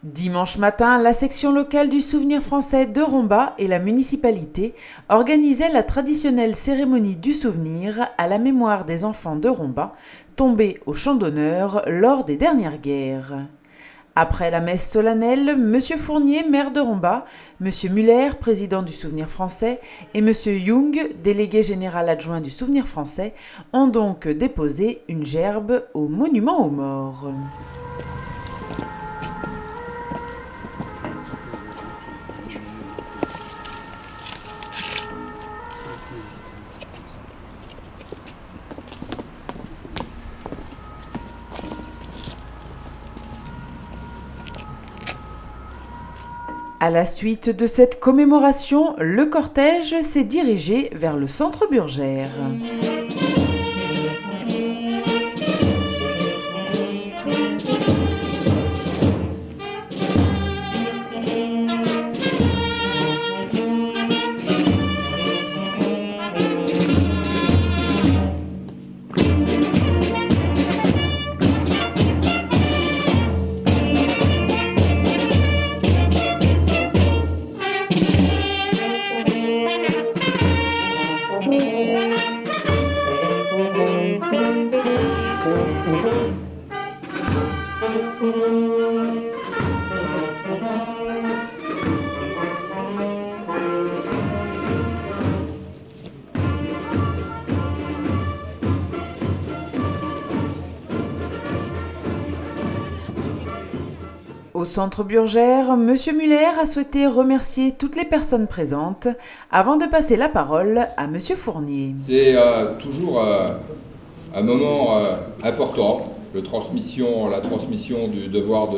Dimanche matin, la section locale du Souvenir français de Romba et la municipalité organisaient la traditionnelle cérémonie du souvenir à la mémoire des enfants de Romba, tombés au champ d'honneur lors des dernières guerres. Après la messe solennelle, M. Fournier, maire de Romba, M. Muller, président du Souvenir français, et M. Young, délégué général adjoint du Souvenir français, ont donc déposé une gerbe au monument aux morts. À la suite de cette commémoration, le cortège s'est dirigé vers le centre Burgère. Au centre Burgère, M. Muller a souhaité remercier toutes les personnes présentes avant de passer la parole à M. Fournier. C'est toujours un moment important, la transmission du devoir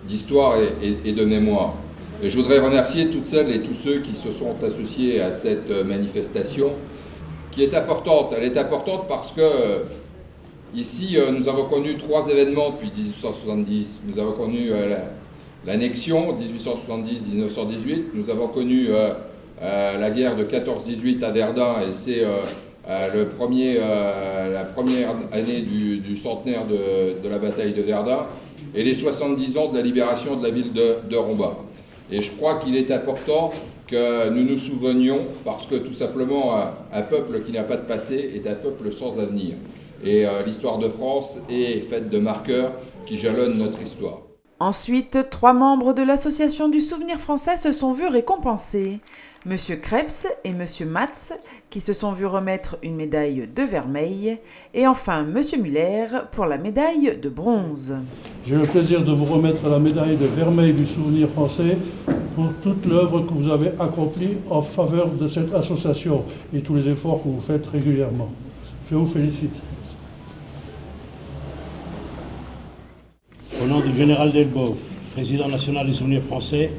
d'histoire et de mémoire. Et je voudrais remercier toutes celles et tous ceux qui se sont associés à cette manifestation qui est importante. Elle est importante parce que ici, nous avons connu 3 événements depuis 1870. Nous avons connu l'annexion 1870-1918. Nous avons connu la guerre de 14-18 à Verdun, et c'est la première année du centenaire de la bataille de Verdun, et les 70 ans de la libération de la ville de Romba. Et je crois qu'il est important que nous nous souvenions, parce que tout simplement, un peuple qui n'a pas de passé est un peuple sans avenir. Et l'histoire de France est faite de marqueurs qui jalonnent notre histoire. Ensuite, 3 membres de l'association du Souvenir français se sont vus récompensés. M. Krebs et M. Matz, qui se sont vus remettre une médaille de vermeil, et enfin M. Muller pour la médaille de bronze. J'ai le plaisir de vous remettre la médaille de vermeil du Souvenir français pour toute l'œuvre que vous avez accomplie en faveur de cette association et tous les efforts que vous faites régulièrement. Je vous félicite. Au nom du général Delbo, président national du Souvenir français,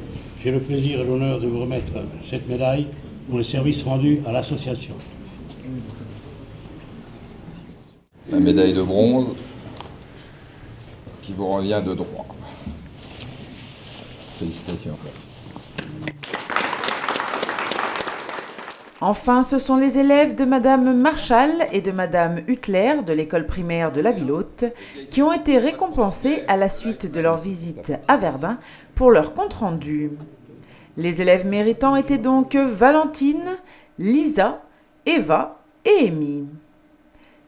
j'ai le plaisir et l'honneur de vous remettre cette médaille pour le service rendu à l'association. La médaille de bronze qui vous revient de droit. Félicitations. Enfin, ce sont les élèves de Madame Marchal et de Madame Huttler de l'école primaire de la Ville-Haute qui ont été récompensés à la suite de leur visite à Verdun pour leur compte-rendu. Les élèves méritants étaient donc Valentine, Lisa, Eva et Amy.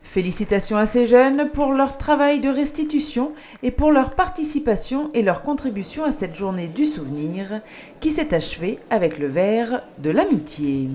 Félicitations à ces jeunes pour leur travail de restitution et pour leur participation et leur contribution à cette journée du souvenir qui s'est achevée avec le verre de l'amitié.